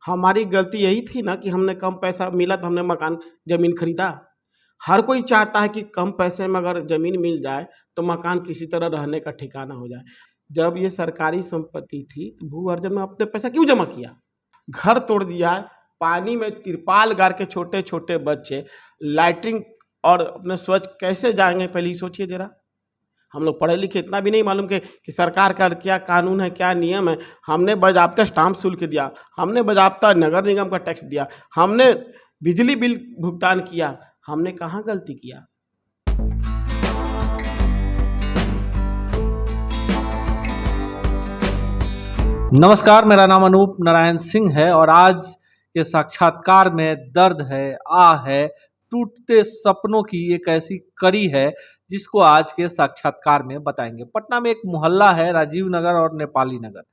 हमारी गलती यही थी ना कि हमने कम पैसा मिला तो हमने मकान ज़मीन खरीदा। हर कोई चाहता है कि कम पैसे में अगर ज़मीन मिल जाए तो मकान किसी तरह रहने का ठिकाना हो जाए। जब ये सरकारी संपत्ति थी तो भू अर्जन में आपने पैसा क्यों जमा किया? घर तोड़ दिया है, पानी में तिरपाल गाड़ के छोटे छोटे बच्चे लैट्रिन और अपने शौच कैसे जाएंगे, पहले ही सोचिए जरा। हम लोग पढ़े लिखे इतना भी नहीं मालूम कि सरकार का क्या कानून है, क्या नियम है। हमने बाज़ाब्ता स्टाम्प शुल्क दिया, हमने बाज़ाब्ता नगर निगम का टैक्स दिया, हमने बिजली बिल भुगतान किया, हमने कहाँ गलती किया? नमस्कार, मेरा नाम अनूप नारायण सिंह है और आज के साक्षात्कार में दर्द है, आह है, टूटते सपनों की एक ऐसी कड़ी है जिसको आज के साक्षात्कार में बताएंगे। पटना में एक मोहल्ला है राजीव नगर और नेपाली नगर।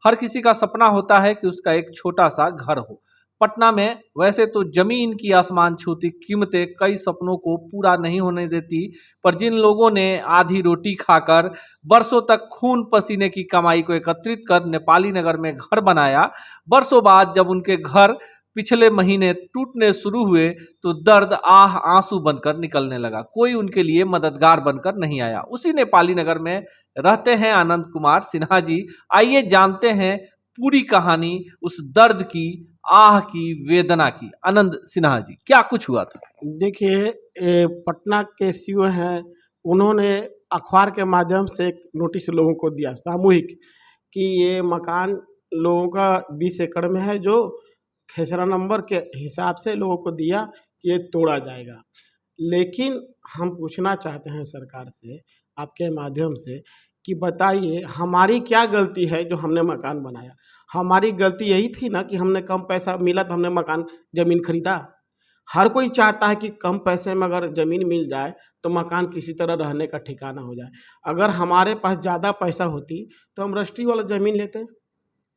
हर किसी का सपना होता है कि उसका एक छोटा सा घर हो। पटना में वैसे तो जमीन की आसमान छूती कीमतें कई सपनों को पूरा नहीं होने देती, पर जिन लोगों ने आधी रोटी खाकर बरसों तक खून पसीने की कमाई को एकत्रित कर नेपाली नगर में घर बनाया, बरसों बाद जब उनके घर पिछले महीने टूटने शुरू हुए तो दर्द आह आंसू बनकर निकलने लगा। कोई उनके लिए मददगार बनकर नहीं आया। उसी नेपाली नगर में रहते हैं आनंद कुमार सिन्हा जी। आइए जानते हैं पूरी कहानी उस दर्द की, आह की, वेदना की। आनंद सिन्हा जी, क्या कुछ हुआ था? देखिए, पटना के सीओ हैं, उन्होंने अखबार के माध्यम से एक नोटिस लोगों को दिया सामूहिक कि ये मकान लोगों का 20 एकड़ में है, जो खेसरा नंबर के हिसाब से लोगों को दिया कि ये तोड़ा जाएगा। लेकिन हम पूछना चाहते हैं सरकार से, आपके माध्यम से, कि बताइए हमारी क्या गलती है जो हमने मकान बनाया? हमारी गलती यही थी ना कि हमने कम पैसा मिला तो हमने मकान ज़मीन खरीदा। हर कोई चाहता है कि कम पैसे में अगर ज़मीन मिल जाए तो मकान किसी तरह रहने का ठिकाना हो जाए। अगर हमारे पास ज़्यादा पैसा होती तो हम रजिस्ट्री वाला ज़मीन लेते।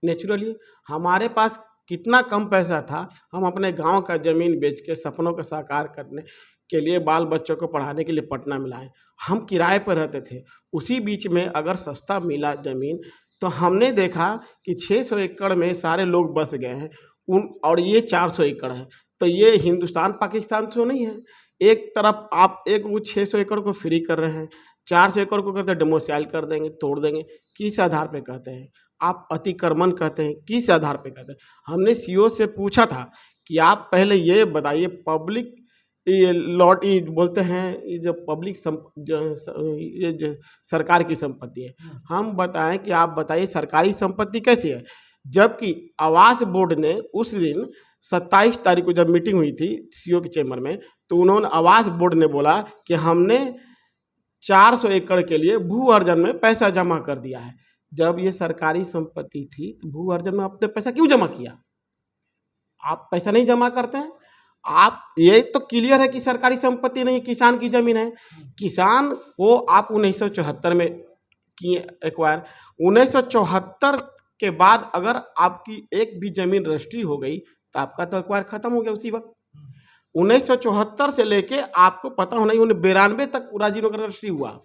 नेचुरली हमारे पास कितना कम पैसा था, हम अपने गांव का ज़मीन बेच के सपनों को साकार करने के लिए, बाल बच्चों को पढ़ाने के लिए पटना में लाए। हम किराए पर रहते थे। उसी बीच में अगर सस्ता मिला ज़मीन तो हमने देखा कि 600 एकड़ में सारे लोग बस गए हैं और ये 400 एकड़ है। तो ये हिंदुस्तान पाकिस्तान तो नहीं है। एक तरफ आप एक वो 600 एकड़ को फ्री कर रहे हैं, 400 एकड़ को कहते हैं डोमिसाइल कर देंगे, तोड़ देंगे। किस आधार पे कहते हैं? आप अतिक्रमण कहते हैं, किस आधार पे कहते हैं? हमने सीओ से पूछा था कि आप पहले ये बताइए, पब्लिक ये लॉट ये बोलते हैं, ये जो पब्लिक ये जो सरकार की संपत्ति है, हम बताएं कि आप बताइए सरकारी संपत्ति कैसी है? जबकि आवास बोर्ड ने उस दिन 27 तारीख को जब मीटिंग हुई थी सीओ के चैम्बर में, तो उन्होंने आवास बोर्ड ने बोला कि हमने 400 एकड़ के लिए भू अर्जन में पैसा जमा कर दिया है। जब ये सरकारी संपत्ति थी तो भू अर्जन में आपने पैसा क्यों जमा किया? आप पैसा नहीं जमा करते हैं। आप ये तो क्लियर है कि सरकारी संपत्ति नहीं, किसान की जमीन है। किसान को आप 1974 में किए एक्वायर। 1974 के बाद अगर आपकी एक भी जमीन रजिस्ट्री हो गई तो आपका तो एक्वायर खत्म हो गया उसी वक्त। 1974 से लेके आपको पता होना ही, 92 तक राजीव नगर रजिस्ट्री हुआ।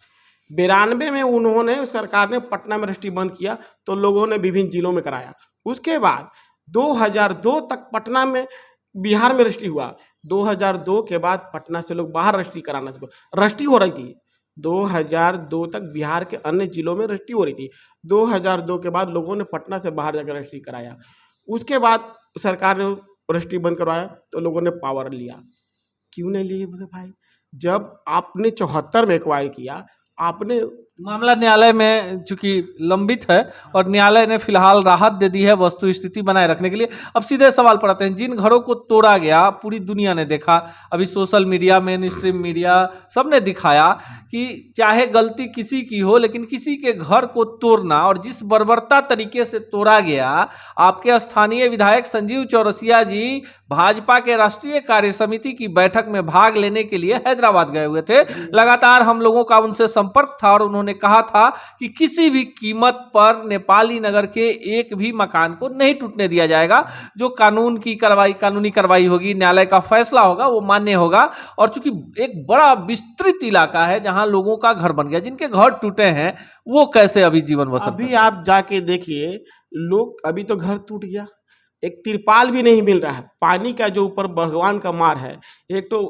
92 में उन्होंने, सरकार ने पटना में रजिस्ट्री बंद किया तो लोगों ने विभिन्न जिलों में कराया। उसके बाद 2002 तक पटना में, बिहार में रजिस्ट्री हुआ। 2002 के बाद पटना से लोग बाहर रजिस्ट्री कराना सीखे। रजिस्ट्री हो रही थी 2002 तक बिहार के अन्य जिलों में रजिस्ट्री हो रही थी। 2002 के बाद लोगों ने पटना से बाहर जाकर रजिस्ट्री कराया। उसके बाद सरकार ने रजिस्ट्री बंद करवाया तो लोगों ने पावर लिया। क्यों नहीं लिए भाई? जब आपने 74 में एक्वायर किया, आपने मामला न्यायालय में चूंकि लंबित है और न्यायालय ने फिलहाल राहत दे दी है वस्तु स्थिति बनाए रखने के लिए। अब सीधे सवाल पर आते हैं, जिन घरों को तोड़ा गया पूरी दुनिया ने देखा, अभी social media, main stream media सब ने दिखाया कि चाहे गलती किसी की हो, लेकिन किसी के घर को तोड़ना और जिस बर्बरता तरीके से तोड़ा गया। आपके स्थानीय विधायक संजीव चौरसिया जी भाजपा के राष्ट्रीय कार्य समिति की बैठक में भाग लेने के लिए हैदराबाद गए हुए थे। लगातार हम लोगों का उनसे संपर्क था और उन्होंने कहा था कि किसी भी कीमत पर नेपाली नगर के एक भी मकान को नहीं टूटने दिया जाएगा। जो कानूनी कार्रवाई होगी, न्यायालय का फैसला होगा, वो मान्य होगा। और चूंकि एक बड़ा विस्तृत इलाका है जहां लोगों का घर बन गया, जिनके घर टूटे हैं वो कैसे अभी जीवन बसर? अभी आप जाके देखिए, लोग, अभी तो घर टूट गया, एक तिरपाल भी नहीं मिल रहा है। पानी का जो ऊपर भगवान का मार है, एक तो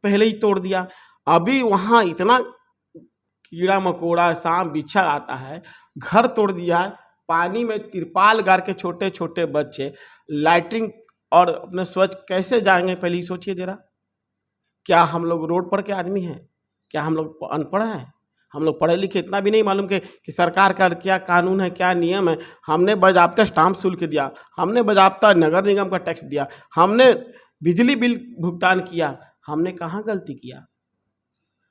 पहले ही तोड़ दिया, अभी वहाँ इतना कीड़ा मकोड़ा सांप बिच्छा आता है, घर तोड़ दिया है। पानी में तिरपाल गाड़ के छोटे छोटे बच्चे लैट्रिन और अपने स्वच्छ कैसे जाएंगे, पहले ही सोचिए जरा। क्या हम लोग रोड पर के आदमी हैं? क्या हम लोग अनपढ़ हैं? हम लोग पढ़े लिखे इतना भी नहीं मालूम कि सरकार का क्या कानून है, क्या नियम है? हमने बाज़ाब्ता स्टाम्प शुल्क दिया, हमने बाज़ाब्ता नगर निगम का टैक्स दिया, हमने बिजली बिल भुगतान किया, हमने कहाँ गलती किया?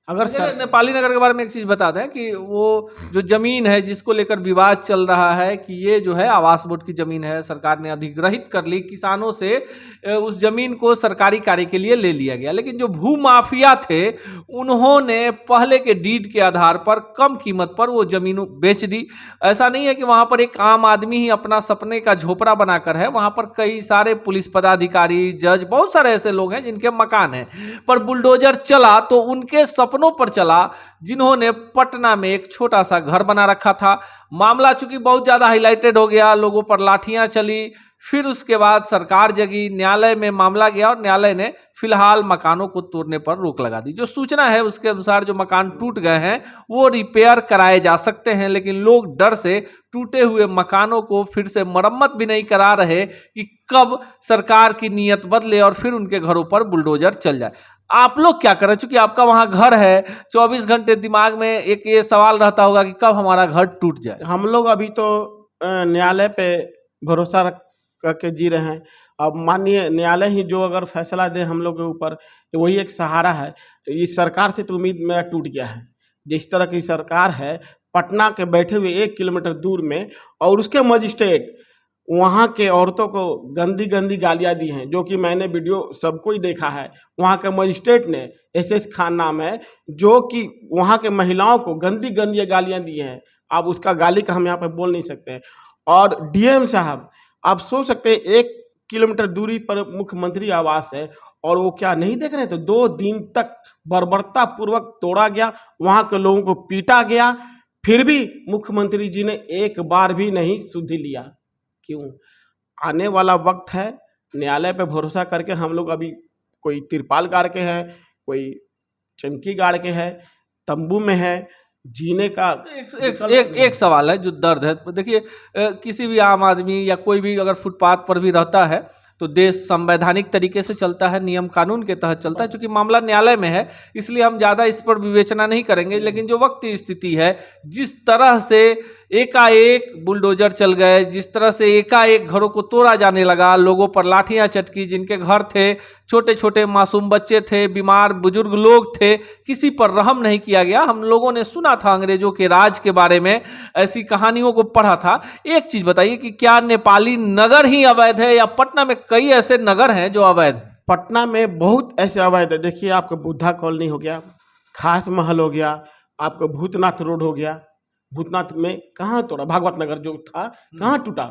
अगर सर नेपाली नगर के बारे में एक चीज़ बता दें कि वो जो ज़मीन है जिसको लेकर विवाद चल रहा है कि ये जो है आवास बोर्ड की ज़मीन है, सरकार ने अधिग्रहित कर ली, किसानों से उस ज़मीन को सरकारी कार्य के लिए ले लिया गया, लेकिन जो भू माफिया थे उन्होंने पहले के डीड के आधार पर कम कीमत पर वो ज़मीन बेच दी। ऐसा नहीं है कि वहाँ पर एक आम आदमी ही अपना सपने का झोपड़ा बनाकर है, वहाँ पर कई सारे पुलिस पदाधिकारी, जज, बहुत सारे ऐसे लोग हैं जिनके मकान हैं, पर बुलडोजर चला तो उनके सपनों पर चला जिन्होंने पटना में एक छोटा सा घर बना रखा था। मामला चूंकि बहुत ज्यादा हाईलाइटेड हो गया, लोगों पर लाठियां चली, फिर उसके बाद सरकार जगी, न्यायालय में मामला गया और न्यायालय ने फिलहाल मकानों को तोड़ने पर रोक लगा दी। जो सूचना है उसके अनुसार जो मकान टूट गए हैं वो रिपेयर कराए जा सकते हैं, लेकिन लोग डर से टूटे हुए मकानों को फिर से मरम्मत भी नहीं करा रहे कि कब सरकार की नीयत बदले और फिर उनके घरों पर बुलडोजर चल जाए। आप लोग क्या करें, चूंकि आपका वहां घर है, 24 घंटे दिमाग में एक ये सवाल रहता होगा कि कब हमारा घर टूट जाए। हम लोग अभी तो न्यायालय पे भरोसा रख करके जी रहे हैं। अब माननीय न्यायालय ही जो अगर फैसला दे हम लोग के ऊपर, वही एक सहारा है। इस सरकार से तो उम्मीद मेरा टूट गया है। जिस तरह की सरकार है, पटना के बैठे हुए 1 किलोमीटर दूर में, और उसके मजिस्ट्रेट वहाँ के औरतों को गंदी गंदी गालियाँ दी हैं, जो कि मैंने वीडियो सबको ही देखा है। वहाँ के मजिस्ट्रेट ने, SS खान नाम है, जो कि वहाँ के महिलाओं को गंदी गंदी गालियाँ दी हैं। अब उसका गाली का हम यहाँ पर बोल नहीं सकते हैं। और DM साहब, आप सोच सकते हैं 1 किलोमीटर दूरी पर मुख्यमंत्री आवास है, और वो क्या नहीं देख रहे थे? 2 दिन तक बर्बरता पूर्वक तोड़ा गया, वहाँ के लोगों को पीटा गया, फिर भी मुख्यमंत्री जी ने एक बार भी नहीं सुधि लिया। क्यों? आने वाला वक्त है, न्यायालय पे भरोसा करके हम लोग अभी कोई तिरपाल गाड़ के है, कोई चमकी गाड़ के है, तंबू में है, जीने का एक सवाल है जो दर्द है। देखिए, किसी भी आम आदमी या कोई भी अगर फुटपाथ पर भी रहता है तो देश संवैधानिक तरीके से चलता है, नियम कानून के तहत चलता है। क्योंकि मामला न्यायालय में है इसलिए हम ज़्यादा इस पर विवेचना नहीं करेंगे, लेकिन जो वक्त की स्थिति है, जिस तरह से एकाएक बुलडोजर चल गए, जिस तरह से एकाएक घरों को तोड़ा जाने लगा, लोगों पर लाठियां चटकी, जिनके घर थे, छोटे छोटे मासूम बच्चे थे, बीमार बुजुर्ग लोग थे, किसी पर रहम नहीं किया गया। हम लोगों ने सुना था अंग्रेजों के राज के बारे में, ऐसी कहानियों को पढ़ा था। एक चीज बताइए कि क्या नेपाली नगर ही अवैध है या पटना में कई ऐसे नगर हैं जो अवैध हैं? पटना में बहुत ऐसे अवैध है। देखिए, आपका बुद्धा कॉलोनी हो गया, खास महल हो गया, आपका भूतनाथ रोड हो गया। भूतनाथ में कहाँ तोड़ा? भागवत नगर जो था, कहाँ टूटा?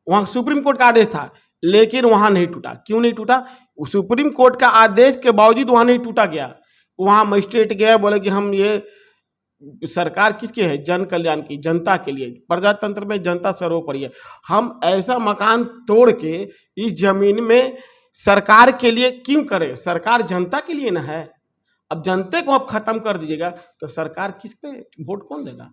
वहाँ सुप्रीम कोर्ट का आदेश था, लेकिन वहाँ नहीं टूटा। क्यों नहीं टूटा? सुप्रीम कोर्ट का आदेश के बावजूद वहाँ नहीं टूटा गया। वहाँ मजिस्ट्रेट गए, बोले कि हम ये सरकार किसके है? जन कल्याण की, जनता के लिए। प्रजातंत्र में जनता सर्वोपरि है। हम ऐसा मकान तोड़ के इस जमीन में सरकार के लिए क्यों करें? सरकार जनता के लिए ना है। अब जनता को आप खत्म कर दीजिएगा तो सरकार किस पे वोट कौन देगा?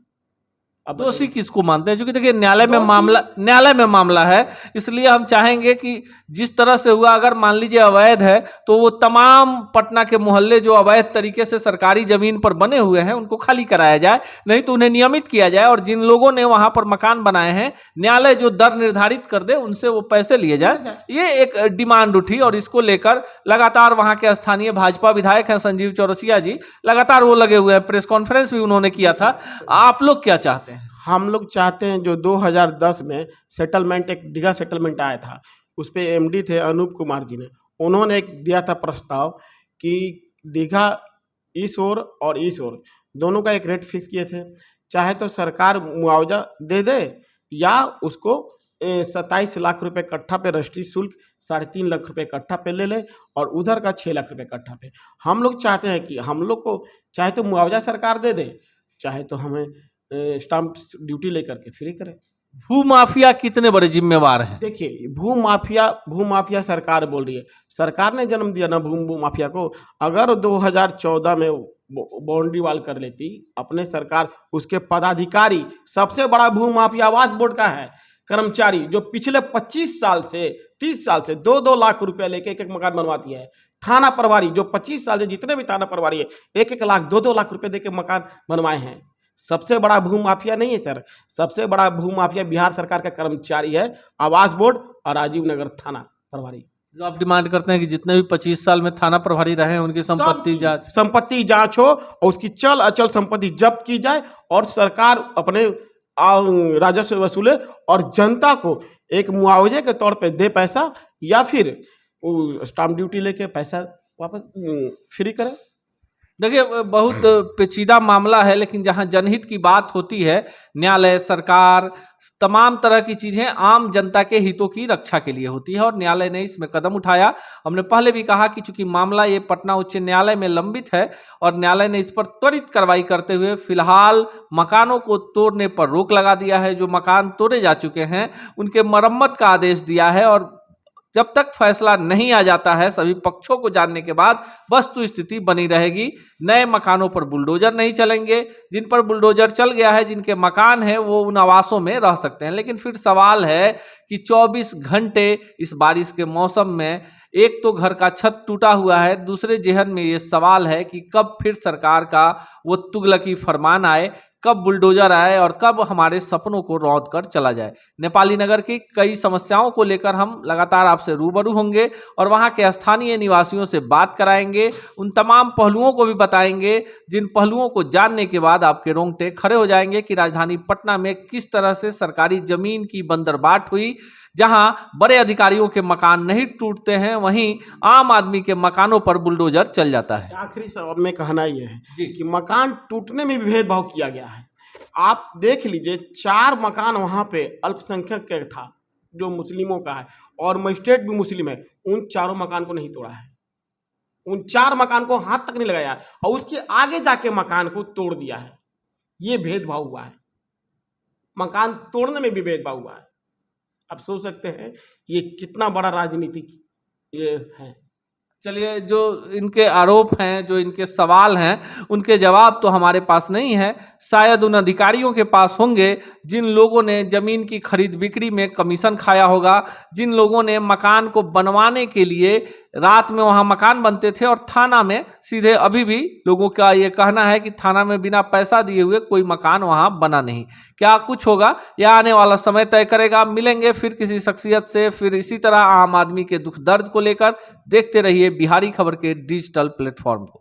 अब दोषी किसको मानते हैं? क्योंकि देखिए, न्यायालय में मामला है, इसलिए हम चाहेंगे कि जिस तरह से हुआ, अगर मान लीजिए अवैध है तो वो तमाम पटना के मोहल्ले जो अवैध तरीके से सरकारी जमीन पर बने हुए हैं उनको खाली कराया जाए, नहीं तो उन्हें नियमित किया जाए। और जिन लोगों ने वहां पर मकान बनाए हैं, न्यायालय जो दर निर्धारित कर दे उनसे वो पैसे लिए जाए। ये एक डिमांड उठी और इसको लेकर लगातार वहां के स्थानीय भाजपा विधायक हैं संजीव चौरसिया जी, लगातार वो लगे हुए हैं। प्रेस कॉन्फ्रेंस भी उन्होंने किया था। आप लोग क्या चाहते हैं? हम लोग चाहते हैं, जो 2010 में सेटलमेंट, एक दीघा सेटलमेंट आया था, उस पर MD थे अनूप कुमार जी ने, उन्होंने एक दिया था प्रस्ताव कि दीघा इस ओर और इस ओर दोनों का एक रेट फिक्स किए थे। चाहे तो सरकार मुआवजा दे दे, या उसको 27 लाख रुपए कट्ठा पे रजिस्ट्री शुल्क 3.5 लाख रुपए कट्ठा पे ले ले, और उधर का 6 लाख रुपए कट्ठा पे। हम लोग चाहते हैं कि हम लोग को चाहे तो मुआवजा सरकार दे दे, चाहे तो हमें स्टाम्प ड्यूटी लेकर के फ्री करें। भूमाफिया कितने बड़े जिम्मेवार हैं? देखिए, भूमाफिया सरकार बोल रही है। सरकार ने जन्म दिया ना भूमाफिया को। अगर 2014 में बाउंड्री वाल कर लेती अपने सरकार, उसके पदाधिकारी, सबसे बड़ा भूमाफिया आवास बोर्ड का है कर्मचारी, जो पिछले 25 साल से 30 साल से 2-2 लाख रुपया लेके एक मकान बनवाती है। थाना प्रभारी, जो 25 साल से जितने भी थाना प्रभारी है, 1-1 लाख 2-2 लाख रुपए देके मकान बनवाए हैं। सबसे बड़ा भूमाफिया नहीं है सर, सबसे बड़ा भूमाफिया बिहार सरकार का कर्मचारी है, आवास बोर्ड और राजीव नगर थाना प्रभारी। जो आप डिमांड करते हैं कि जितने भी 25 साल में थाना प्रभारी रहे हैं उनकी संपत्ति जांच हो और उसकी चल अचल संपत्ति जब्त की जाए और सरकार अपने राजस्व वसूले और जनता को एक मुआवजे के तौर पे दे पैसा, या फिर स्टाम्प ड्यूटी लेके पैसा वापस फ्री करे। देखिए, बहुत पेचीदा मामला है, लेकिन जहां जनहित की बात होती है, न्यायालय, सरकार, तमाम तरह की चीज़ें आम जनता के हितों की रक्षा के लिए होती है और न्यायालय ने इसमें कदम उठाया। हमने पहले भी कहा कि चूंकि मामला ये पटना उच्च न्यायालय में लंबित है और न्यायालय ने इस पर त्वरित कार्रवाई करते हुए फिलहाल मकानों को तोड़ने पर रोक लगा दिया है। जो मकान तोड़े जा चुके हैं उनके मरम्मत का आदेश दिया है और जब तक फैसला नहीं आ जाता है, सभी पक्षों को जानने के बाद वस्तु स्थिति बनी रहेगी। नए मकानों पर बुलडोजर नहीं चलेंगे। जिन पर बुलडोजर चल गया है, जिनके मकान है, वो उन आवासों में रह सकते हैं। लेकिन फिर सवाल है कि 24 घंटे इस बारिश के मौसम में एक तो घर का छत टूटा हुआ है, दूसरे जहन में ये सवाल है कि कब फिर सरकार का वो तुगलकी फरमान आए, कब बुलडोजर आए और कब हमारे सपनों को रौंद कर चला जाए। नेपाली नगर की कई समस्याओं को लेकर हम लगातार आपसे रूबरू होंगे और वहां के स्थानीय निवासियों से बात कराएंगे, उन तमाम पहलुओं को भी बताएंगे जिन पहलुओं को जानने के बाद आपके रोंगटे खड़े हो जाएंगे कि राजधानी पटना में किस तरह से सरकारी जमीन की बंदरबाट हुई। जहां बड़े अधिकारियों के मकान नहीं टूटते हैं, वहीं आम आदमी के मकानों पर बुलडोजर चल जाता है। आखिरी शब्द में कहना यह है कि मकान टूटने में भी भेदभाव किया गया है। आप देख लीजिए, 4 मकान वहां पे अल्पसंख्यक का था जो मुस्लिमों का है और मजिस्ट्रेट भी मुस्लिम है, उन 4 मकान को नहीं तोड़ा है, उन 4 मकान को हाथ तक नहीं लगाया और उसके आगे जाके मकान को तोड़ दिया है। ये भेदभाव हुआ है, मकान तोड़ने में भी भेदभाव हुआ है। आप सोच सकते हैं ये कितना बड़ा राजनीतिक ये है। चलिए, जो इनके आरोप हैं, जो इनके सवाल हैं, उनके जवाब तो हमारे पास नहीं है, शायद उन अधिकारियों के पास होंगे जिन लोगों ने ज़मीन की खरीद बिक्री में कमीशन खाया होगा, जिन लोगों ने मकान को बनवाने के लिए रात में वहाँ मकान बनते थे और थाना में सीधे, अभी भी लोगों का ये कहना है कि थाना में बिना पैसा दिए हुए कोई मकान वहाँ बना नहीं। क्या कुछ होगा यह आने वाला समय तय करेगा। मिलेंगे फिर किसी शख्सियत से, फिर इसी तरह आम आदमी के दुख दर्द को लेकर। देखते रहिए बिहारी खबर के डिजिटल प्लेटफॉर्म को।